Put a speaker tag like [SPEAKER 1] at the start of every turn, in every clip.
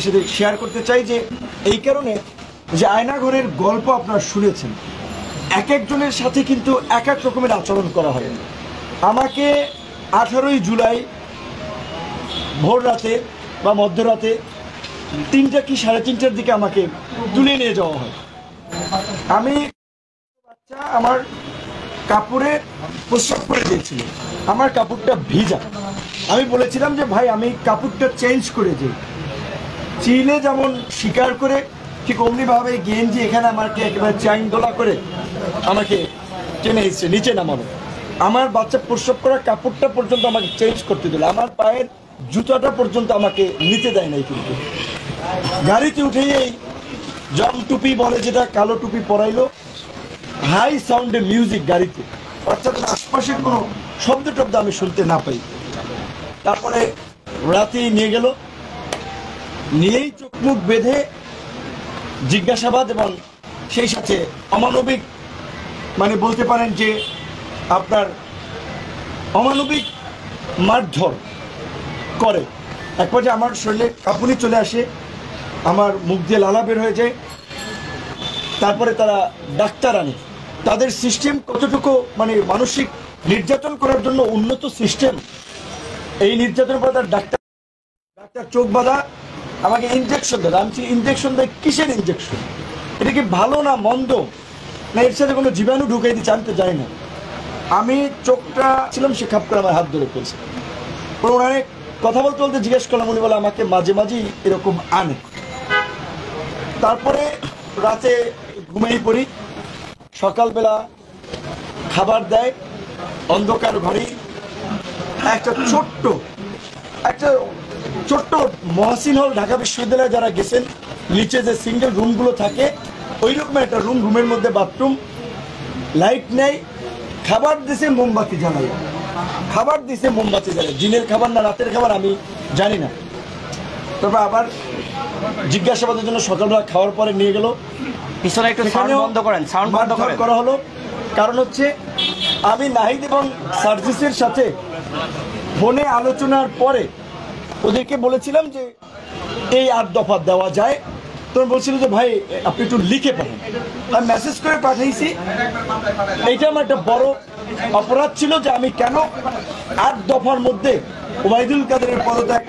[SPEAKER 1] সাথে শেয়ার করতে চাই যে এই কারণে যে আয়নাঘরের গল্প আপনারা শুনেছেন, এক একজনের সাথে কিন্তু এক এক রকমের আচরণ করা হয়। আমাকে 18ই জুলাই ভোর রাতে বা মধ্যরাতে 3টা কি 3:30টার দিকে আমাকে তুলে নিয়ে যাওয়া হয়। আমি বাচ্চা আমার কাপড়ে প্রস্রাব করে দিয়েছিল, আমার কাপড়টা ভিজা। আমি বলেছিলাম যে ভাই আমি কাপড়টা চেঞ্জ করে দিই। চিলে যেমন স্বীকার করে ঠিক অমনিভাবে গেঞ্জি এখানে আমাকে একেবারে চাইন দোলা করে আমাকে টেনে এসছে নিচে নামানো। আমার বাচ্চা প্রস্রাব করা কাপড়টা পর্যন্ত আমাকে চেঞ্জ করতে দিল, আমার পায়ের জুতাটা পর্যন্ত আমাকে নিতে দেয় নাই। কিন্তু গাড়িতে উঠেই এই জম টুপি বলে যেটা, কালো টুপি পরাইলো, হাই সাউন্ডে মিউজিক গাড়িতে, অর্থাৎ আশপাশের কোনো শব্দ টব্দ আমি শুনতে না পাই। তারপরে রাতেই নিয়ে গেল, নিয়েই চোখ মুখ বেঁধে জিজ্ঞাসাবাদ এবং সেই সাথে অমানবিক, মানে বলতে পারেন যে আপনার অমানবিক মারধর করে। এক পর্যায়ে আমার শরীরে কাঁপুনি চলে আসে, আমার মুখ দিয়ে লালা বের হয়ে যায়। তারপরে তারা ডাক্তার আনে। তাদের সিস্টেম কতটুকু মানে মানসিক নির্যাতন করার জন্য উন্নত সিস্টেম, এই নির্যাতন পরে তার ডাক্তার চোখ বাঁধা আমাকে ইনজেকশন দেয়। আমি ইনজেকশন দেয় কিসের ইনজেকশন? এটা কি ভালো না মন্দ, না এর সাথে কোনো জীবাণু ঢুকাই দিচ্ছে আমি তো জানি না। আমি চোখটা ছিলাম, সে খাপ করে আমার হাত ধরে ফেলছে। ওনারে কথা বলতে বলতে জিজ্ঞেস করলাম, উনি বলে আমাকে মাঝে মাঝেই এরকম আনে। তারপরে রাতে ঘুমিয়ে পড়ি, সকালবেলা খাবার দেয় অন্ধকার ঘরে। একটা ছোট্ট মহসিন হল, ঢাকা বিশ্ববিদ্যালয়ে যারা গেছেন, নিচে যে সিঙ্গেল রুমগুলো থাকে ওই রকম একটা রুমের মধ্যে বাথরুম, লাইট নেই, খাবার দিছে মোমবাতি জ্বালাই, দিনের খাবার না রাতের খাবার আমি জানি না। তারপর আবার জিজ্ঞাসাবাদের জন্য সকালবেলা খাওয়ার পরে নিয়ে গেল,
[SPEAKER 2] পিছনে একটু সাউন্ড বন্ধ
[SPEAKER 1] করা হলো। কারণ হচ্ছে আমি নাহিদ এবং সার্জিসের সাথে ফোনে আলোচনার পরে ওদেরকে বলেছিলাম যে এই 8 দফা দেওয়া যায়। তখন বলছিল যে ভাই আপনি একটু লিখে পাঠান। আমি মেসেজ করে পাঠাইছি। এইটা আমার একটা বড় অপরাধ ছিল যে আমি কেন 8 দফার মধ্যে ওবায়দুল কাদেরের পদত্যাগ,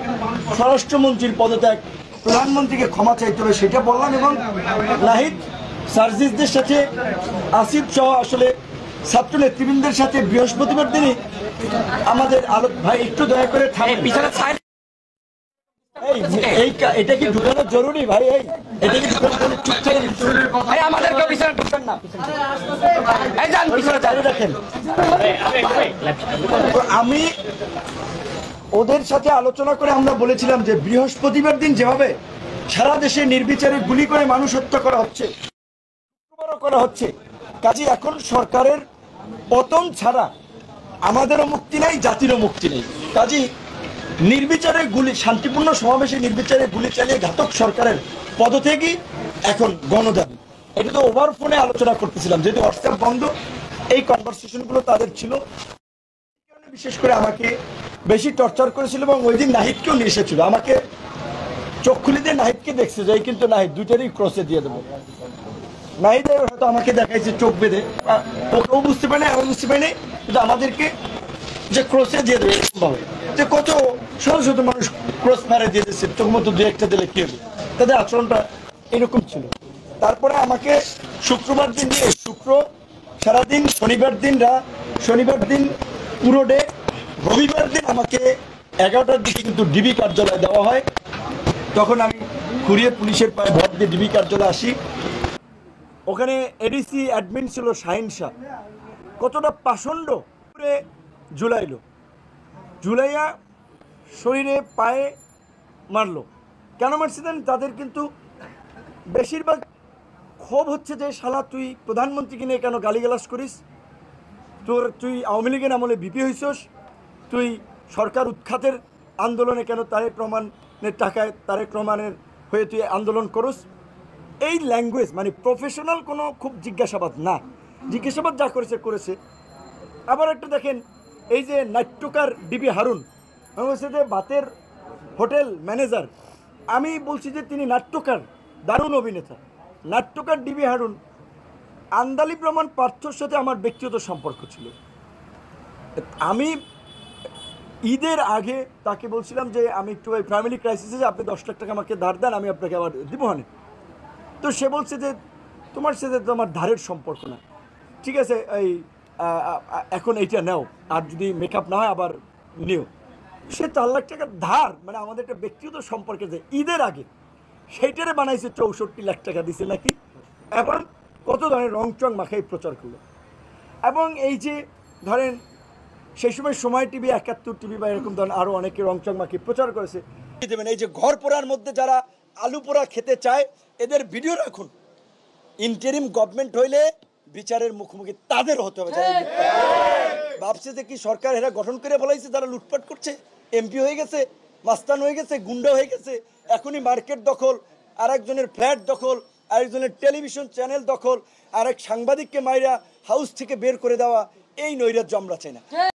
[SPEAKER 1] স্বরাষ্ট্রমন্ত্রীর পদত্যাগ, প্রধানমন্ত্রীকে ক্ষমা চাইতে হবে সেটা বললাম। এবং নাহিদ সার্জিসদের সাথে আসিফ সহ আসলে ছাত্র নেতৃবৃন্দের সাথে বৃহস্পতিবার দিনই আমাদের ভাই একটু দয়া করে এটা কি ঢুকানো জরুরি ভাই? এটা কি আমি ওদের সাথে আলোচনা করে আমরা বলেছিলাম যে বৃহস্পতিবার দিন যেভাবে সারা দেশে নির্বিচারে গুলি করে মানুষ হত্যা করা হচ্ছে, কাজে এখন সরকারের পতন ছাড়া আমাদেরও মুক্তি নাই, জাতিরও মুক্তি নেই। কাজে নির্বিচারে শান্তিপূর্ণ সমাবেশে নির্বিচারে গুলি চালিয়ে ঘাতক সরকারের পদত্যাগই এখন গণদাবি। এটা তো ওভার ফোনে আলোচনা করতেছিলাম, যেহেতু হোয়াটসঅ্যাপ বন্ধ, এই কনভারসেশনগুলো তাদের ছিল। বিশেষ করে আমাকে বেশি টর্চার করেছিল এবং ওই দিন নাহিদকেও নিয়ে এসেছিল। আমাকে চোখ খুলে দিয়ে নাহিদকে দেখছে যে কিন্তু নাহিদ দুইটারই ক্রসে দিয়ে দেবো। নাহিদ হয়তো আমাকে দেখাইছে চোখ বেঁধে, ওকেও বুঝতে পারে আমি বুঝতে পারি নাই, কিন্তু আমাদেরকে যে ক্রসে দিয়ে দেবে এরকমভাবে, যে কত শত শত মানুষ ক্রস ফায়ারে দিয়ে দিচ্ছে, চোখ মতো দু একটা দিলে কি হবে, তাদের আচরণটা এরকম ছিল। তারপরে আমাকে শুক্রবার দিন দিয়ে সারাদিন, শনিবার দিন পুরো ডে, রবিবার দিন আমাকে 11টার দিকে কিন্তু ডিবি কার্যালয়ে দেওয়া হয়। তখন আমি ঘুরিয়ে পুলিশের পায়ে ভর দিয়ে ডিবি কার্যালয়ে আসি। ওখানে এডিসি অ্যাডমিন ছিল শাহিন শাহ, কতটা পাষণ্ড করে ঝুলাইয়া শরীরে পায়ে মারলো। কেন মারছে দেন? তাদের কিন্তু বেশিরভাগ ক্ষোভ হচ্ছে যে শালা তুই প্রধানমন্ত্রীকে নিয়ে কেন গালিগালাজ করিস, তুই আওয়ামী লীগের আমলে ভিপি হইছস, তুই সরকার উৎখাতের আন্দোলনে কেন তারেক রহমানের টাকায় তারেক রহমানের হয়ে তুই আন্দোলন করস। এই ল্যাঙ্গুয়েজ মানে প্রফেশনাল কোনো খুব জিজ্ঞাসাবাদ না, জিজ্ঞাসাবাদ যা করেছে। আবার একটা দেখেন, এই যে নাট্যকার ডিবি হারুন, আমি বলছি যে বাতের হোটেল ম্যানেজার, আমি বলছি যে তিনি নাট্যকার, দারুণ অভিনেতা, নাট্যকার ডিবি হারুন। আন্দালি প্রমাণ পার্থর সাথে আমার ব্যক্তিগত সম্পর্ক ছিল। আমি ঈদের আগে তাকে বলছিলাম যে আমি একটু ওই ফ্যামিলি ক্রাইসিসে যে আপনি 10 লাখ টাকা আমাকে ধার দেন, আমি আপনাকে আবার দিব হানে। তো সে বলছে যে তোমার সাথে তো আমার ধারের সম্পর্ক না, ঠিক আছে এই এখন এইটা নাও, আর যদি মেকআপ না হয় আবার নিও। সে 4 লাখ টাকার ধার, মানে আমাদের একটা ব্যক্তিগত সম্পর্কে যে ঈদের আগে সেইটারে বানাইছে 64 লাখ টাকা দিছে নাকি, এখন কত ধরনের রংচং মাখাই প্রচার করলো। এবং এই যে ধরেন সেই সময় টিভি, 71 টিভি বা এরকম ধরেন আরও অনেকে রংচং মাখি প্রচার করেছে। দেবেন এই যে ঘর পোড়ার মধ্যে যারা আলু পোড়া খেতে চায় এদের ভিডিও রাখুন। ইন্টারিম গভর্নমেন্ট হইলে বিচারের মুখোমুখি তাদের হতে হবে যারা লুটপাট করে। ভাবছে যে কি সরকার এরা গঠন করে বলাইছে যারা লুটপাট করছে, এমপি হয়ে গেছে, মাস্তান হয়ে গেছে, গুন্ডা হয়ে গেছে, এখনই মার্কেট দখল, আরেকজনের ফ্ল্যাট দখল, আরেকজনের টেলিভিশন চ্যানেল দখল, আরেক সাংবাদিককে মাইরা হাউস থেকে বের করে দেওয়া, এই নৈরাজ্য আমরা চাই না।